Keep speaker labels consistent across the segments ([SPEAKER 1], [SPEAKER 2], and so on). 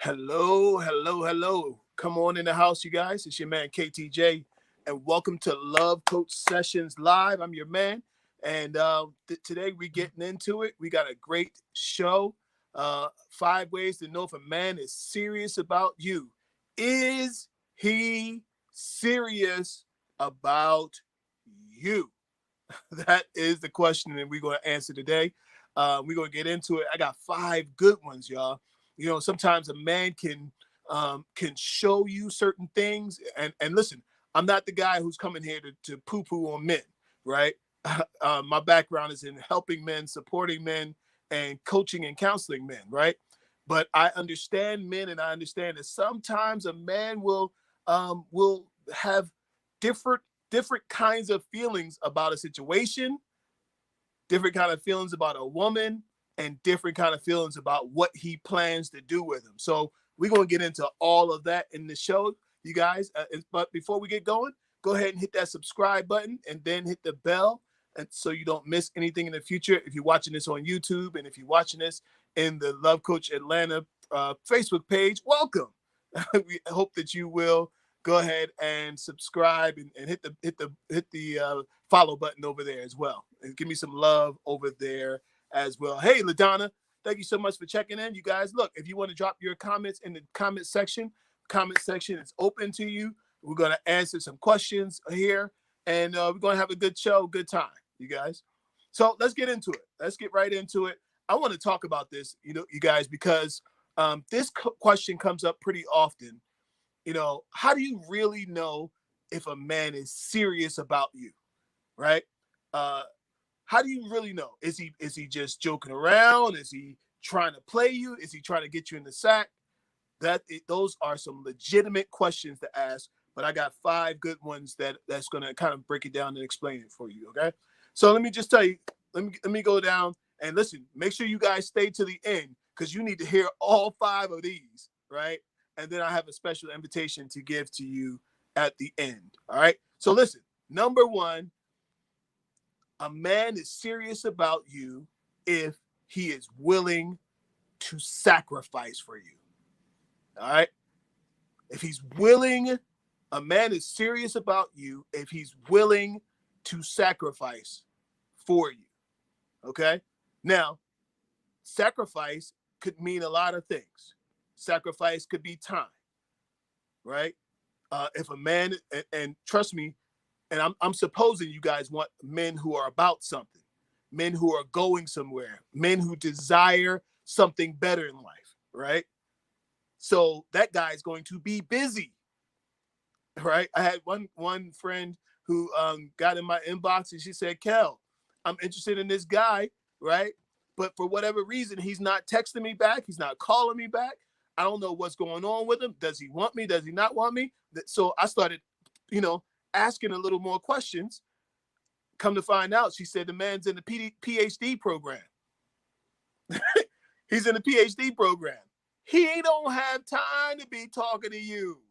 [SPEAKER 1] Hello, hello, hello. Come on in the house, you guys. It's your man KTJ, and welcome to Love Coach Sessions Live. I'm your man, and today we're getting into it. We got a great show. 5 ways to know if a man is serious about you. Is he serious about you? That is the question that we're going to answer today. We're going to get into it. I got 5 good ones, y'all. You know, sometimes a man can show you certain things. And listen, I'm not the guy who's coming here to poo-poo on men, right? My background is in helping men, supporting men, and coaching and counseling men, right? But I understand men, and I understand that sometimes a man will have different different kinds of feelings about a situation, different kind of feelings about a woman, and different kind of feelings about what he plans to do with them. So we're going to get into all of that in the show, you guys. But before we get going, go ahead and hit that subscribe button and then hit the bell, and so you don't miss anything in the future. If you're watching this on YouTube and if you're watching this in the Love Coach Atlanta Facebook page, welcome. We hope that you will go ahead and subscribe and hit the follow button over there as well, and give me some love over there as well. Hey, LaDonna, thank you so much for checking in. You guys, look, if you want to drop your comments in the comment section is open to you. We're going to answer some questions here, and we're going to have a good show, good time, you guys. So let's get into it. Let's get right into it. I want to talk about this, you guys, because this question comes up pretty often. How do you really know if a man is serious about you, right? Uh, how do you really know? Is he just joking around? Is he trying to play you? Is he trying to get you in the sack? Those are some legitimate questions to ask. But I got 5 good ones that's going to kind of break it down and explain it for you. Okay. So let me just tell you. Let me go down and listen. Make sure you guys stay to the end because you need to hear all 5 of these, right? And then I have a special invitation to give to you at the end. All right. So listen. Number 1, a man is serious about you if he is willing to sacrifice for you. All right. If he's willing, a man is serious about you if he's willing to sacrifice for you. Okay. Now, sacrifice could mean a lot of things. Sacrifice could be time, right? If a man, and trust me, and I'm supposing you guys want men who are about something, men who are going somewhere, men who desire something better in life, right? So that guy is going to be busy, right? I had one friend who got in my inbox and she said, "Kel, I'm interested in this guy, right? But for whatever reason, he's not texting me back. He's not calling me back. I don't know what's going on with him. Does he want me? Does he not want me?" So I started, you know, asking a little more questions. Come to find out, she said the man's in the PhD program. He's in the PhD program. He don't have time to be talking to you.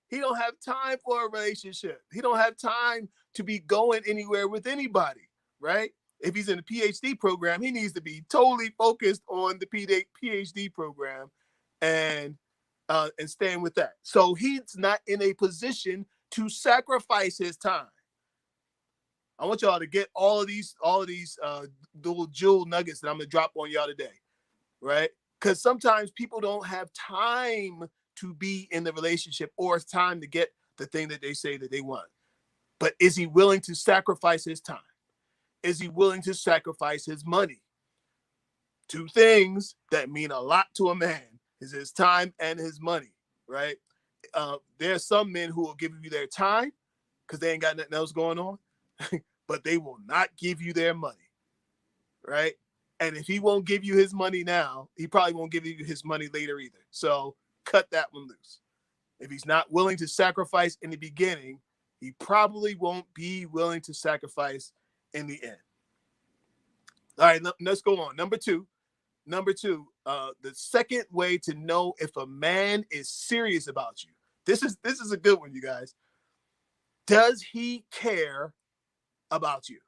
[SPEAKER 1] He don't have time for a relationship. He don't have time to be going anywhere with anybody, right? If he's in a PhD program, he needs to be totally focused on the PhD program and staying with that. So he's not in a position to sacrifice his time. I want y'all to get all of these little jewel nuggets that I'm gonna drop on y'all today, right? Because sometimes people don't have time to be in the relationship, or it's time to get the thing that they say that they want. But is he willing to sacrifice his time? Is he willing to sacrifice his money? 2 things that mean a lot to a man is his time and his money, right? There are some men who will give you their time because they ain't got nothing else going on, but they will not give you their money, right? And if he won't give you his money now, he probably won't give you his money later either. So cut that one loose. If he's not willing to sacrifice in the beginning, he probably won't be willing to sacrifice in the end. All right, let's go on. Number two, the second way to know if a man is serious about you. This is a good one, you guys. Does he care about you?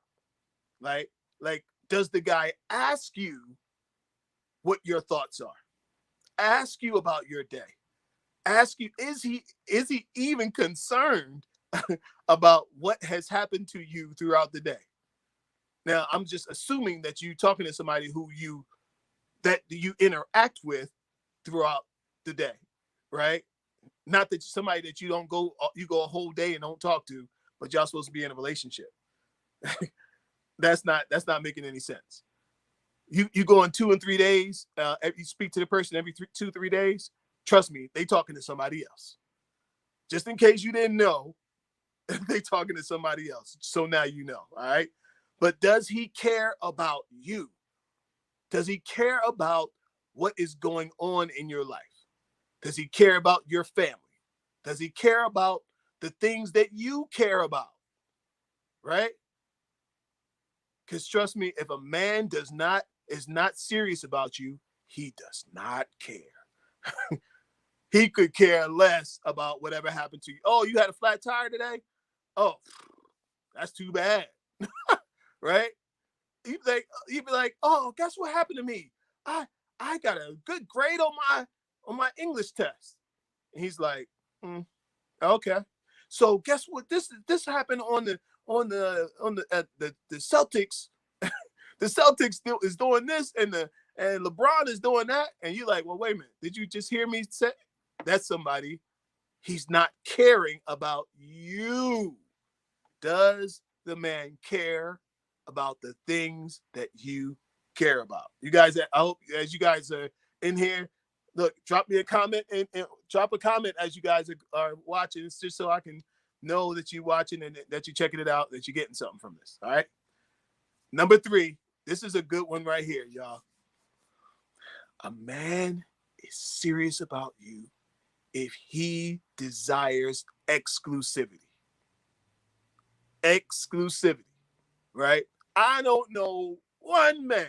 [SPEAKER 1] Like, does the guy ask you what your thoughts are? ask you about your day. Ask you, is he even concerned about what has happened to you throughout the day? Now, I'm just assuming that you talking to somebody who you interact with throughout the day, right? Not that somebody that you go a whole day and don't talk to, but y'all supposed to be in a relationship. That's not making any sense. You go in 2 and 3 days. You speak to the person every 2-3 days. Trust me, they talking to somebody else. Just in case you didn't know, they talking to somebody else. So now you know, all right? But does he care about you? Does he care about what is going on in your life? Does he care about your family? Does he care about the things that you care about? Right? Because trust me, if a man is not serious about you, he does not care. He could care less about whatever happened to you. Oh, you had a flat tire today? Oh, that's too bad. Right? You'd be like, oh, guess what happened to me? I got a good grade on my English test. And he's like, okay. So guess what? This happened on the Celtics. The Celtics is doing this, and LeBron is doing that, and you're like, well, wait a minute. Did you just hear me say? That's somebody. He's not caring about you. Does the man care about the things that you care about? You guys, I hope as you guys are in here, look, drop me a comment and drop a comment as you guys are watching. It's just so I can know that you're watching and that you're checking it out, that you're getting something from this. All right. Number 3, this is a good one right here, y'all. A man is serious about you if he desires exclusivity. Exclusivity, right? I don't know one man.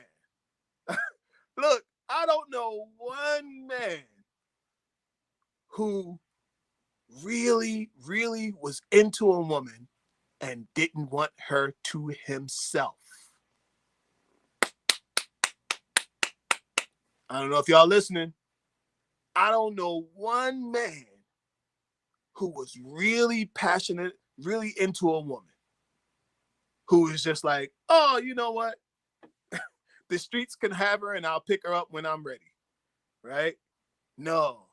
[SPEAKER 1] Look, I don't know one man who really, really was into a woman and didn't want her to himself. I don't know if y'all listening. I don't know one man who was really passionate, really into a woman, who is just like, oh, you know what? The streets can have her and I'll pick her up when I'm ready, right? No.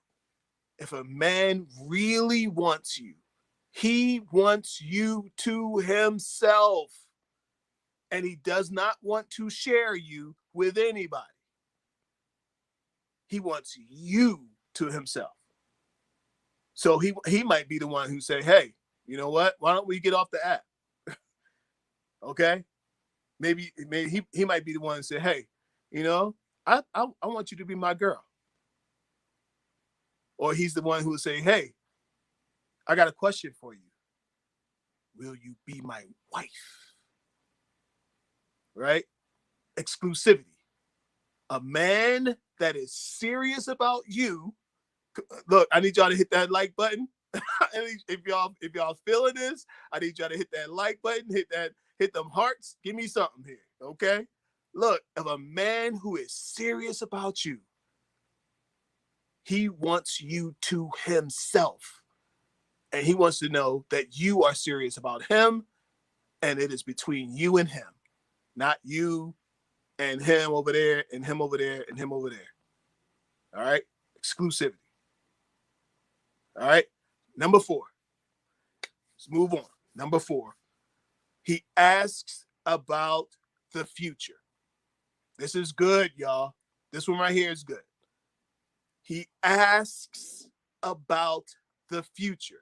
[SPEAKER 1] If a man really wants you, he wants you to himself, and he does not want to share you with anybody. He wants you to himself. So he might be the one who say, hey, you know what? Why don't we get off the app? Okay? Maybe he might be the one who say, hey, you know, I want you to be my girl. Or he's the one who would say, hey, I got a question for you. Will you be my wife? Right? Exclusivity. A man that is serious about you. Look, I need y'all to hit that like button. if y'all feeling this, I need y'all to hit that like button, hit them hearts. Give me something here, okay? Look, if a man who is serious about you, he wants you to himself. And he wants to know that you are serious about him, and it is between you and him, not you and him over there and him over there and him over there. All right? Exclusivity. All right? Number 4. Let's move on. Number 4. He asks about the future. This is good, y'all. This one right here is good. He asks about the future.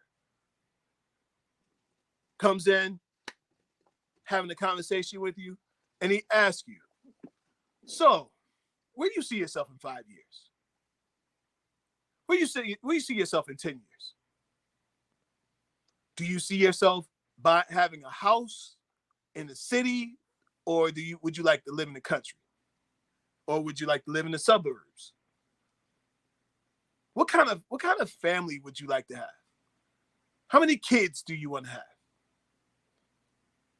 [SPEAKER 1] Comes in, having a conversation with you, and he asks you, so, where do you see yourself in 5 years? Where do you see yourself in 10 years? Do you see yourself having a house in the city, or would you like to live in the country? Or would you like to live in the suburbs? What kind of family would you like to have? How many kids do you want to have?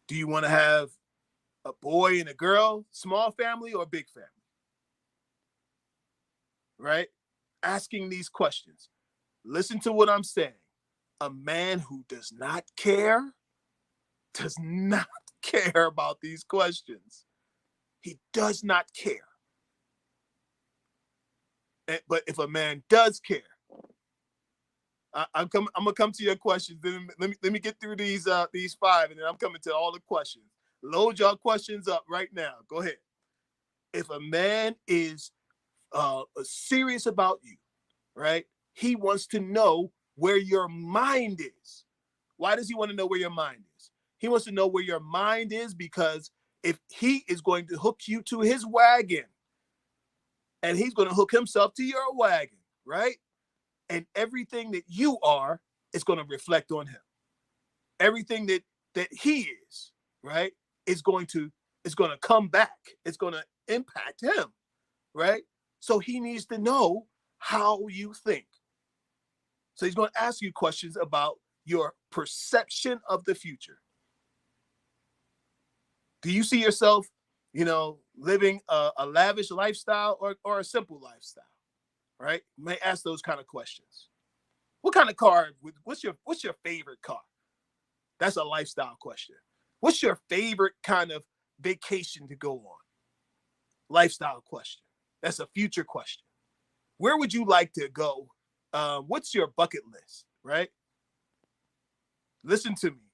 [SPEAKER 1] Do you want to have a boy and a girl, small family, or big family? Right? asking these questions. Listen to what I'm saying. A man who does not care about these questions. He does not care. But if a man does care, I'm gonna come to your questions. Then let me get through these 5, and then I'm coming to all the questions. Load y'all questions up right now. Go ahead. If a man is serious about you, right? He wants to know where your mind is. Why does he want to know where your mind is? He wants to know where your mind is because if he is going to hook you to his wagon, and he's going to hook himself to your wagon, right? And everything that you are is going to reflect on him. Everything that he is, right, is going to come back. It's going to impact him, right? So he needs to know how you think. So he's going to ask you questions about your perception of the future. Do you see yourself, living a lavish lifestyle or a simple lifestyle, right? You may ask those kind of questions. What kind of car? What's your favorite car? That's a lifestyle question. What's your favorite kind of vacation to go on? Lifestyle question. That's a future question. Where would you like to go? What's your bucket list, right? Listen to me.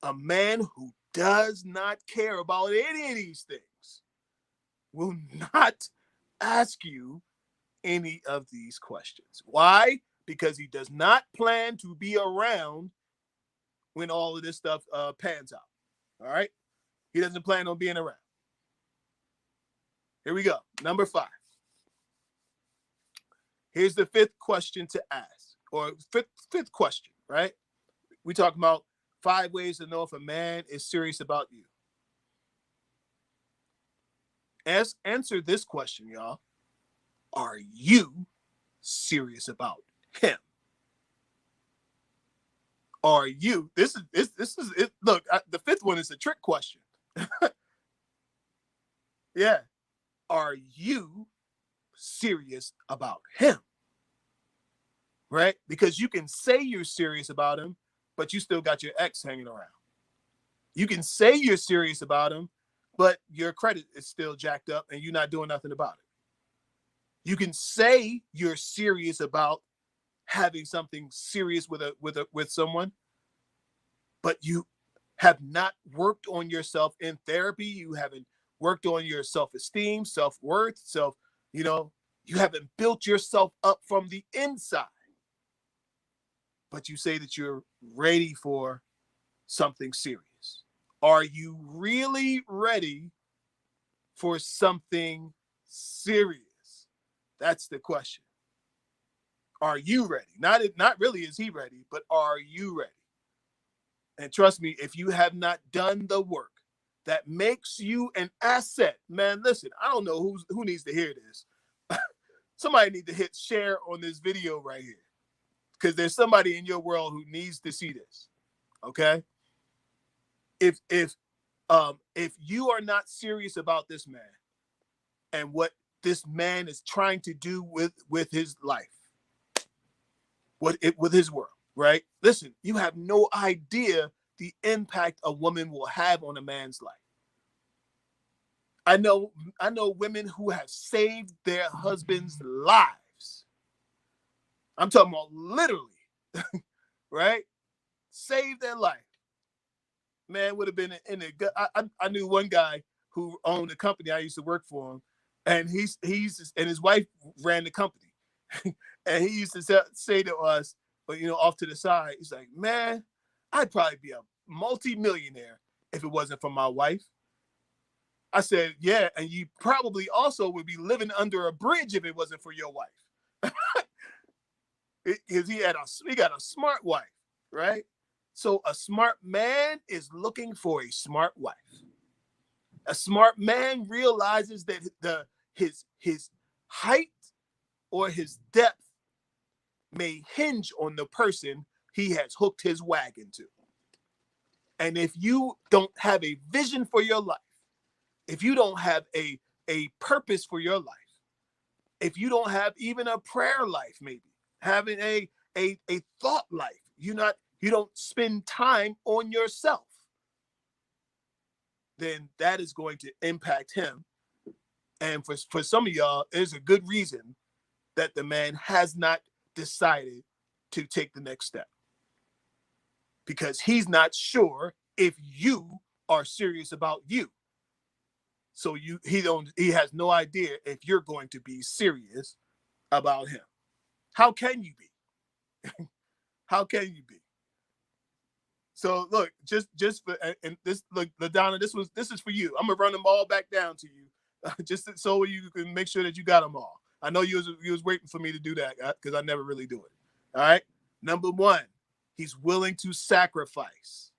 [SPEAKER 1] A man who does not care about any of these things will not ask you any of these questions. Why? Because he does not plan to be around when all of this stuff pans out. All right? He doesn't plan on being around. Here we go. Number 5. Here's the 5th question to ask, or fifth question, right? We talk about 5 ways to know if a man is serious about you. Answer this question, y'all. Are you serious about him? Are you? This is it. Look, the 5th one is a trick question. Yeah. Are you serious about him? Right? Because you can say you're serious about him, but you still got your ex hanging around. You can say you're serious about him, but your credit is still jacked up and you're not doing nothing about it. You can say you're serious about having something serious with someone, but you have not worked on yourself in therapy. You haven't worked on your self-esteem, self-worth, you haven't built yourself up from the inside. But you say that you're ready for something serious. Are you really ready for something serious? That's the question. Are you ready? Not really is he ready, but are you ready? And trust me, if you have not done the work that makes you an asset, man, listen, I don't know who needs to hear this. Somebody needs to hit share on this video right here, because there's somebody in your world who needs to see this. Okay? If you are not serious about this man and what this man is trying to do with his life, with his world, right? Listen, you have no idea the impact a woman will have on a man's life. I know women who have saved their husbands' lives. I'm talking about literally, right? Saved their life. Man would have been in a. I knew one guy who owned a company. I used to work for him, and he's and his wife ran the company, and he used to say to us, but off to the side, he's like, man, I'd probably be a multi-millionaire if it wasn't for my wife. I said, yeah, and you probably also would be living under a bridge if it wasn't for your wife. Because he got a smart wife, right? So a smart man is looking for a smart wife. A smart man realizes that his height or his depth may hinge on the person he has hooked his wagon to. And if you don't have a vision for your life, if you don't have a purpose for your life, if you don't have even a prayer life, maybe having a thought life, you don't spend time on yourself, then that is going to impact him. And for some of y'all, there's a good reason that the man has not decided to take the next step, because he's not sure if you are serious about you. So he has no idea if you're going to be serious about him. How can you be? How can you be? So look, just for, and this, look, LaDonna, this is for you. I'm gonna run them all back down to you, just so you can make sure that you got them all. I know you was waiting for me to do that because I never really do it. All right. Number one, he's willing to sacrifice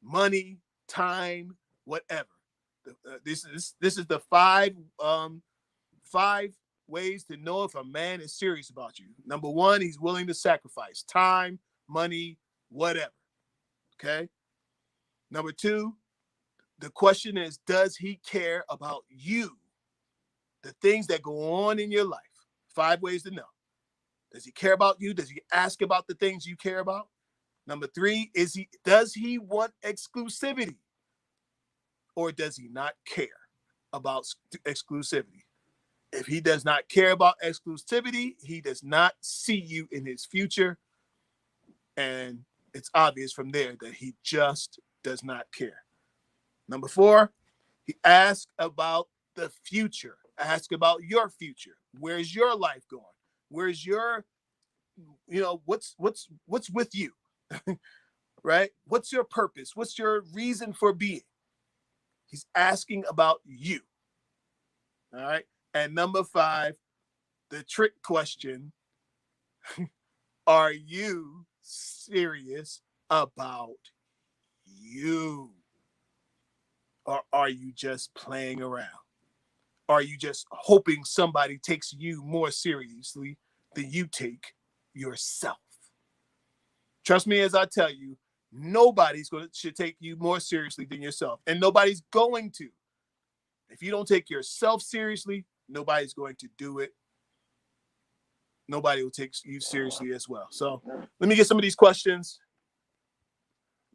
[SPEAKER 1] money, time, whatever. This is the five ways to know if a man is serious about you. Number one, he's willing to sacrifice time, money, whatever. Okay. Number two, the question is, does he care about you? The things that go on in your life. 5 ways to know. Does he care about you? Does he ask about the things you care about? Number 3, does he want exclusivity? Or does he not care about exclusivity? If he does not care about exclusivity, he does not see you in his future. And it's obvious from there that he just does not care. Number 4, he asks about the future. Ask about your future. Where's your life going? Where's your, what's with you? Right? What's your purpose? What's your reason for being? He's asking about you. All right. And number 5, the trick question. Are you serious about you? Or are you just playing around? Are you just hoping somebody takes you more seriously than you take yourself? Trust me as I tell you, nobody's should take you more seriously than yourself. And nobody's going to. If you don't take yourself seriously, nobody's going to do it. Nobody will take you seriously as well. So let me get some of these questions.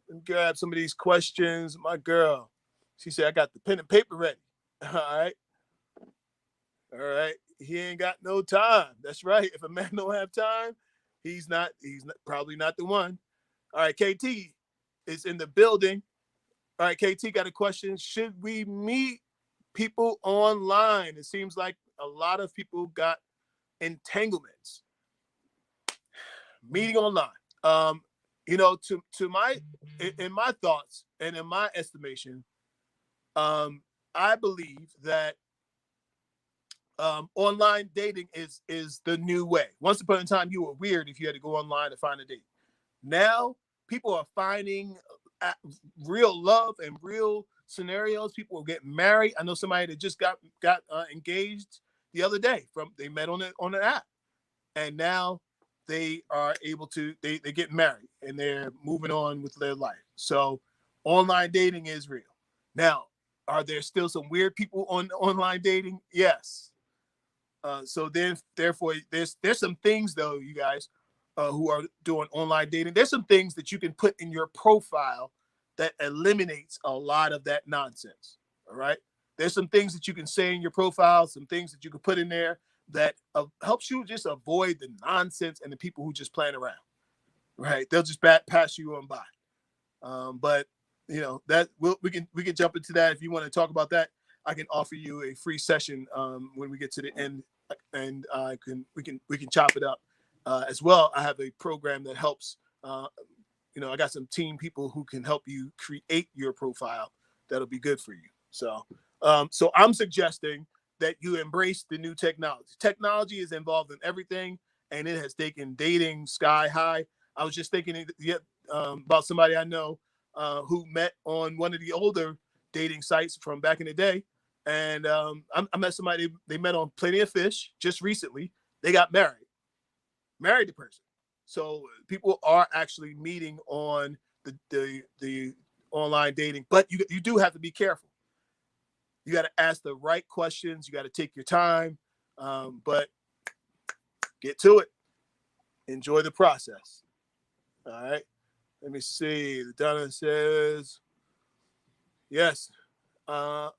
[SPEAKER 1] Let me grab some of these questions. My girl, she said, I got the pen and paper ready. All right. All right. He ain't got no time. That's right. If a man don't have time, he's probably not the one. All right. KT is in the building. All right. KT got a question. Should we meet people online? It seems like a lot of people got entanglements. Meeting online. In my thoughts and in my estimation, I believe that online dating is the new way. Once upon a time, you were weird if you had to go online to find a date. Now, people are finding real love and real scenarios. People are getting married. I know somebody that just got engaged the other day. They met on an app, and now they are able to they get married and they're moving on with their life. So, online dating is real. Now, are there still some weird people on online dating? Yes. So then, therefore, there's some things though, you guys who are doing online dating. There's some things that you can put in your profile that eliminates a lot of that nonsense. All right. There's some things that you can say in your profile, some things that you can put in there that helps you just avoid the nonsense and the people who just playing around. Right. They'll just pass you on by. But that we can jump into that. If you want to talk about that, I can offer you a free session when we get to the end, and we can chop it up as well. I have a program that helps. I got some team people who can help you create your profile. That'll be good for you. So I'm suggesting that you embrace the new technology. Technology is involved in everything, and it has taken dating sky high. I was just thinking about somebody I know who met on one of the older dating sites from back in the day. And I met somebody, they met on Plenty of Fish just recently. They got married the person. So people are actually meeting on the online dating, but you do have to be careful. You got to ask the right questions. You got to take your time. But get to it. Enjoy the process. All right. Let me see. Donna says, yes. You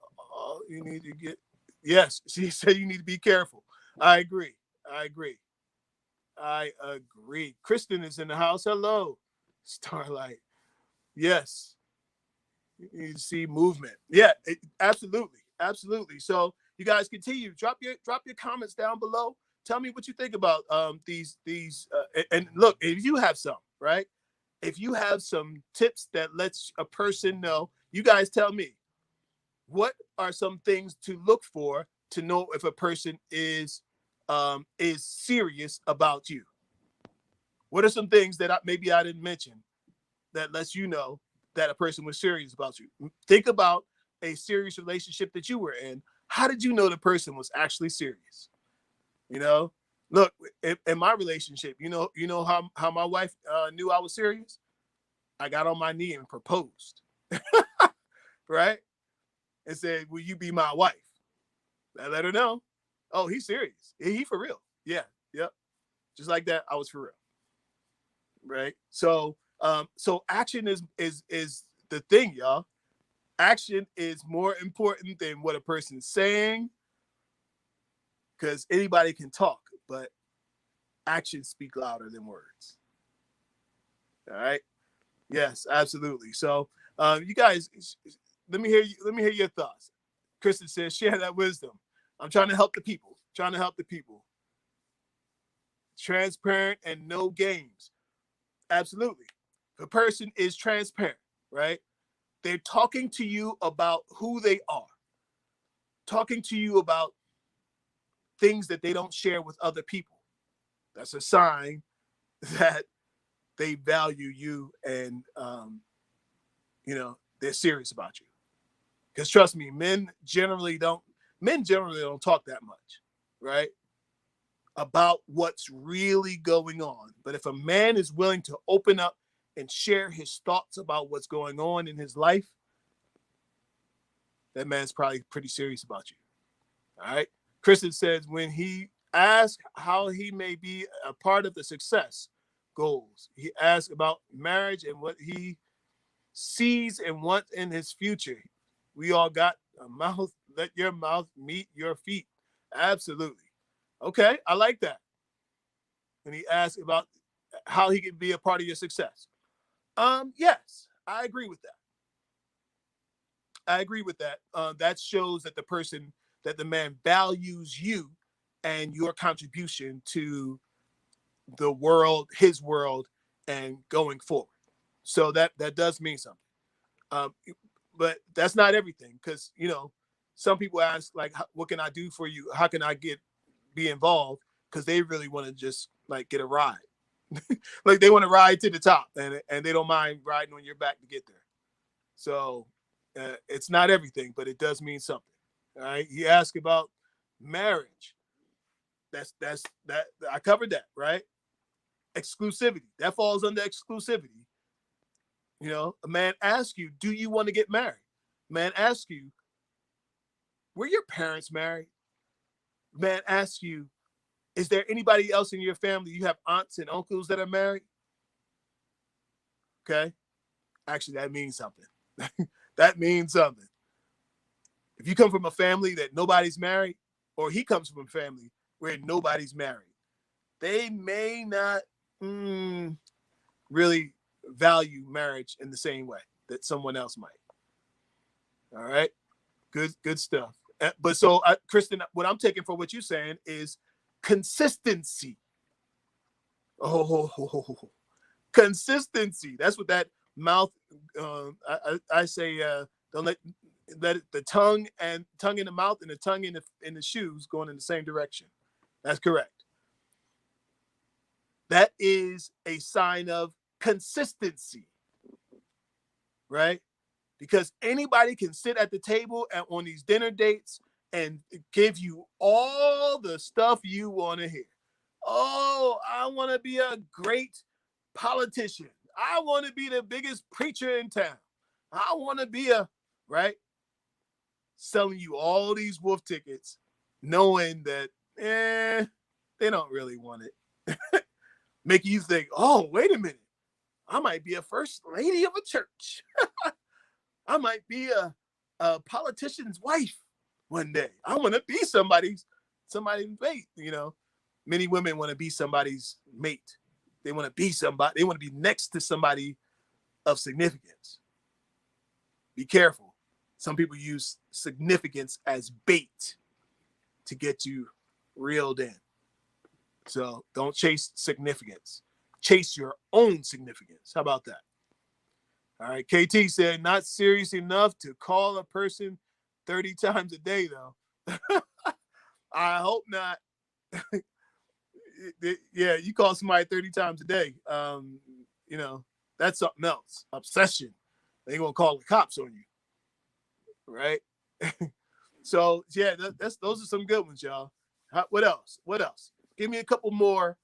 [SPEAKER 1] need to get. Yes. She said you need to be careful. I agree. I agree. I agree. Kristen is in the house. Hello, Starlight. Yes. You see movement. Yeah, absolutely, absolutely. So you guys continue. Drop your comments down below. Tell me what you think about these and look, if you have some, right? If you have some tips that lets a person know, you guys tell me what are some things to look for to know if a person is serious about you. What are some things that maybe I didn't mention that lets you know that a person was serious about you? Think about a serious relationship that you were in. How did you know the person was actually serious? You know, look, in my relationship, you know how my wife knew I was serious. I got on my knee and proposed, right? And said, "Will you be my wife?" I let her know. Oh, he's serious. He for real. Yeah, yep. Just like that, I was for real. Right. So action is the thing, y'all. Action is more important than what a person's saying, because anybody can talk, but actions speak louder than words. All right. Yes, absolutely. So you guys, let me hear you. Let me hear your thoughts. Kristen says, share that wisdom. I'm trying to help the people. Trying to help the people. Transparent and no games. Absolutely. The person is transparent, right? They're talking to you about who they are, talking to you about things that they don't share with other people. That's a sign that they value you and, they're serious about you. Because trust me, men generally don't talk that much, right? About what's really going on. But if a man is willing to open up and share his thoughts about what's going on in his life, that man's probably pretty serious about you. All right. Kristen says when he asks how he may be a part of the success goals, he asks about marriage and what he sees and wants in his future. We all got a mouth. Let your mouth meet your feet. Absolutely. Okay. I like that. When he asks about how he can be a part of your success. Yes, I agree with that. I agree with that. That shows that the man values you and your contribution to the world, his world, and going forward. So that does mean something. Um, but that's not everything, because some people ask like, "What can I do for you? How can I be involved?" Because they really want to just like get a ride, like they want to ride to the top, and they don't mind riding on your back to get there. So it's not everything, but it does mean something. All right. He asked about marriage. That I covered that, right? Exclusivity. That falls under exclusivity. A man asks you, do you want to get married? A man asks you, were your parents married? A man asks you, is there anybody else in your family? You have aunts and uncles that are married? Okay. Actually, that means something. That means something. If you come from a family that nobody's married, or he comes from a family where nobody's married, they may not really value marriage in the same way that someone else might. All right. Good stuff. But so, Kristen, what I'm taking for what you're saying is consistency. Oh, consistency. That's what that mouth. I say, don't let the tongue in the mouth and the tongue in the shoes going in the same direction. That's correct. That is a sign of consistency, right? Because anybody can sit at the table on these dinner dates and give you all the stuff you want to hear. Oh, I want to be a great politician. I want to be the biggest preacher in town. I want to be right? Selling you all these wolf tickets, knowing that they don't really want it. Make you think, oh, wait a minute. I might be a first lady of a church. I might be a politician's wife one day. I want to be somebody's mate. Many women want to be somebody's mate. They want to be somebody. They want to be next to somebody of significance. Be careful. Some people use significance as bait to get you reeled in. So don't chase significance. Chase your own significance. How about that? All right. KT said, not serious enough to call a person 30 times a day, though. I hope not. Yeah, you call somebody 30 times a day. That's something else. Obsession. They gonna call the cops on you. Right? So yeah, those are some good ones, y'all. What else? Give me a couple more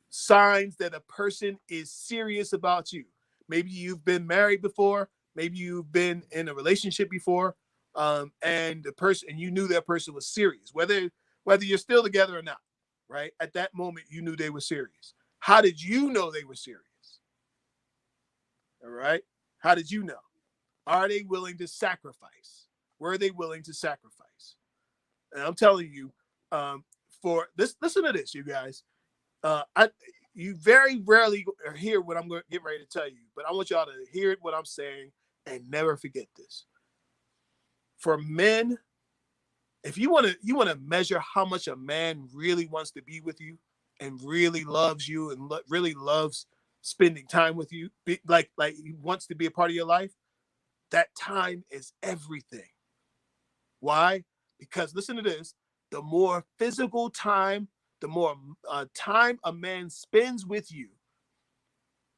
[SPEAKER 1] signs that a person is serious about you. Maybe you've been married before, maybe you've been in a relationship before, and you knew that person was serious, whether you're still together or not, right? At that moment, you knew they were serious. How did you know they were serious? All right. How did you know? Are they willing to sacrifice? Were they willing to sacrifice? And I'm telling you, for this, listen to this, you guys. You very rarely hear what I'm going to get ready to tell you, but I want y'all to hear what I'm saying and never forget this. For men, if you want to measure how much a man really wants to be with you and really loves you and really loves spending time with you, like he wants to be a part of your life, that time is everything. Why? Because listen to this, the more physical time, the more time a man spends with you,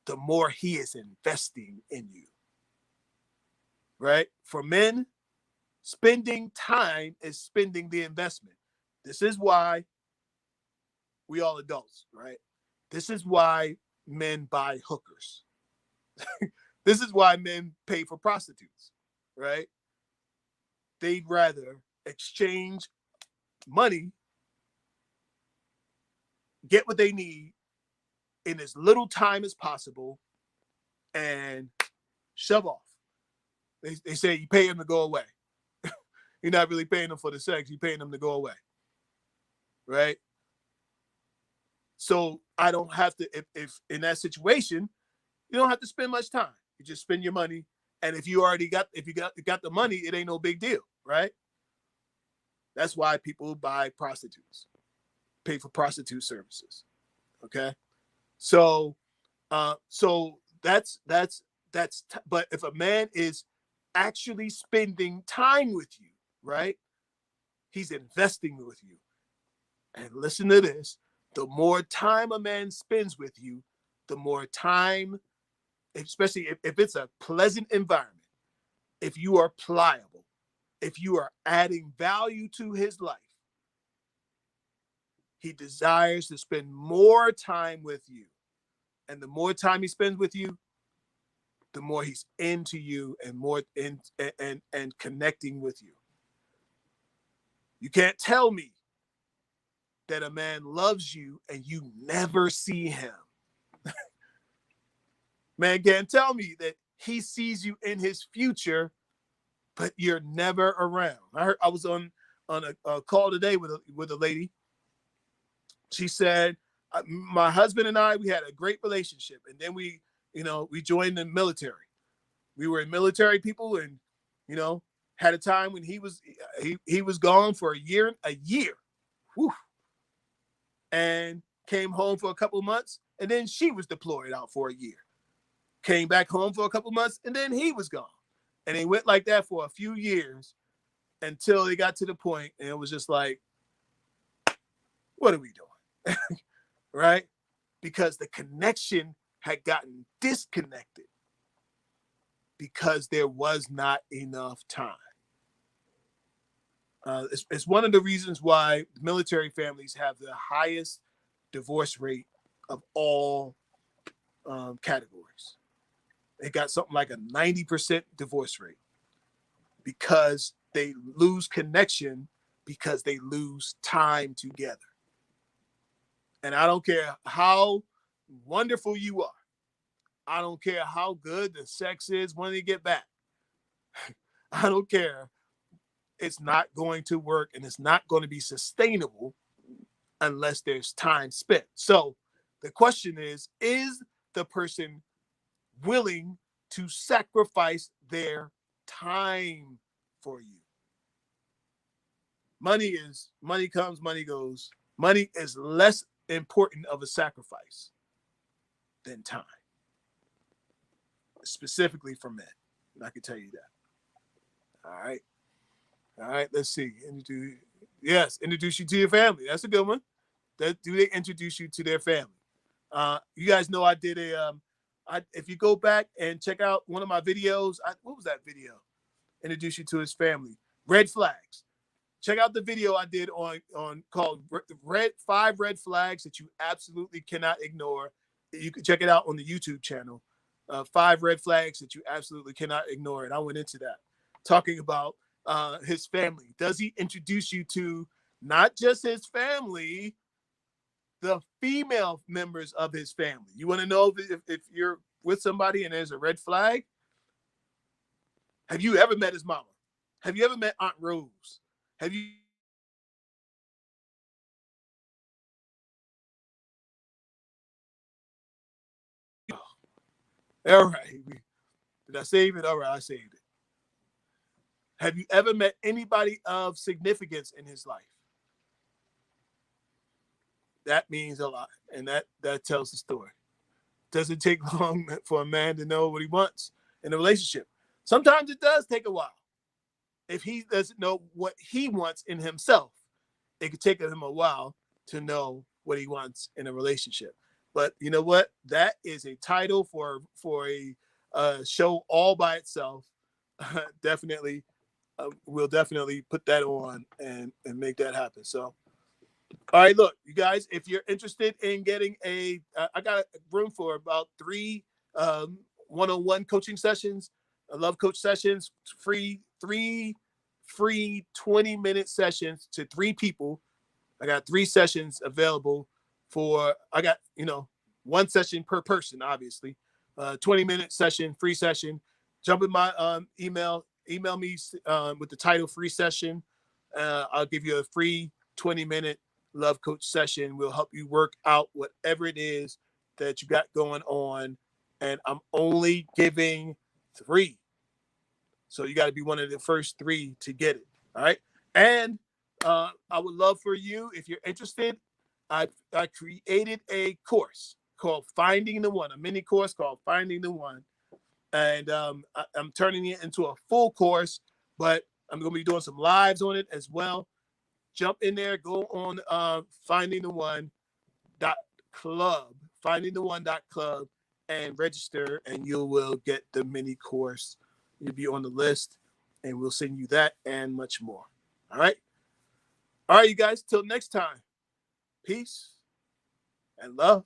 [SPEAKER 1] the more he is investing in you. Right? For men, spending time is spending the investment. This is why we all adults, right? This is why men buy hookers. This is why men pay for prostitutes, right? They'd rather exchange money, get what they need in as little time as possible, and shove off. They say you pay them to go away. You're not really paying them for the sex. You're paying them to go away, right? So I don't have to, if in that situation, you don't have to spend much time. You just spend your money. And if you got the money, it ain't no big deal, right? That's why people buy prostitutes, pay for prostitute services. Okay. So that's, but if a man is actually spending time with you, right? He's investing with you. And listen to this, the more time a man spends with you, the more time, especially if it's a pleasant environment, if you are pliable, if you are adding value to his life, he desires to spend more time with you. And the more time he spends with you, the more he's into you and more and connecting with you. You can't tell me that a man loves you and you never see him. Man can't tell me that he sees you in his future, but you're never around. I was on a call today with a lady. She said, my husband and I, we had a great relationship. And then we joined the military. We were military people and, had a time when he was gone for a year. Whew, and came home for a couple of months. And then she was deployed out for a year. Came back home for a couple of months. And then he was gone. And they went like that for a few years until they got to the point and it was just like, what are we doing? Right? Because the connection had gotten disconnected because there was not enough time. It's one of the reasons why military families have the highest divorce rate of all categories. They got something like a 90% divorce rate because they lose connection because they lose time together. And I don't care how wonderful you are. I don't care how good the sex is when they get back. I don't care. It's not going to work, and it's not going to be sustainable unless there's time spent. So the question is the person willing to sacrifice their time for you? Money comes, money goes. Money is less important of a sacrifice than time, specifically for men. I can tell you that. All right, let's see. Introduce you to your family. That's a good one. Do they introduce you to their family? You guys know I did if you go back and check out one of my videos, what was that video? Introduce you to his family. Red flags. Check out the video I did on called five red flags that you absolutely cannot ignore. You can check it out on the YouTube channel. 5 red flags that you absolutely cannot ignore. And I went into that, talking about his family. Does he introduce you to not just his family, the female members of his family? You want to know if you're with somebody and there's a red flag? Have you ever met his mama? Have you ever met Aunt Rose? Have you? All right. Did I save it? All right, I saved it. Have you ever met anybody of significance in his life? That means a lot, and that tells the story. Doesn't take long for a man to know what he wants in a relationship. Sometimes it does take a while. If he doesn't know what he wants in himself, it could take him a while to know what he wants in a relationship. But you know what? That is a title for a show all by itself. Definitely, we'll definitely put that on and make that happen. So, all right, look, you guys, if you're interested in getting I got room for about 3 one-on-one coaching sessions, love coach sessions, free 20-minute sessions to 3 people. I got 3 sessions available I got, 1 session per person, obviously. 20-minute session, free session. Jump in my email me with the title free session. I'll give you a free 20-minute love coach session. We'll help you work out whatever it is that you got going on. And I'm only giving 3. So you got to be one of the first 3 to get it. All right. And I would love for you, if you're interested, I created a course called Finding the One, a mini course called Finding the One. And I'm turning it into a full course, but I'm going to be doing some lives on it as well. Jump in there, go on findingtheone.club, findingtheone.club, and register, and you will get the mini course. You'll be on the list, and we'll send you that and much more. All right? All right, you guys, till next time. Peace and love.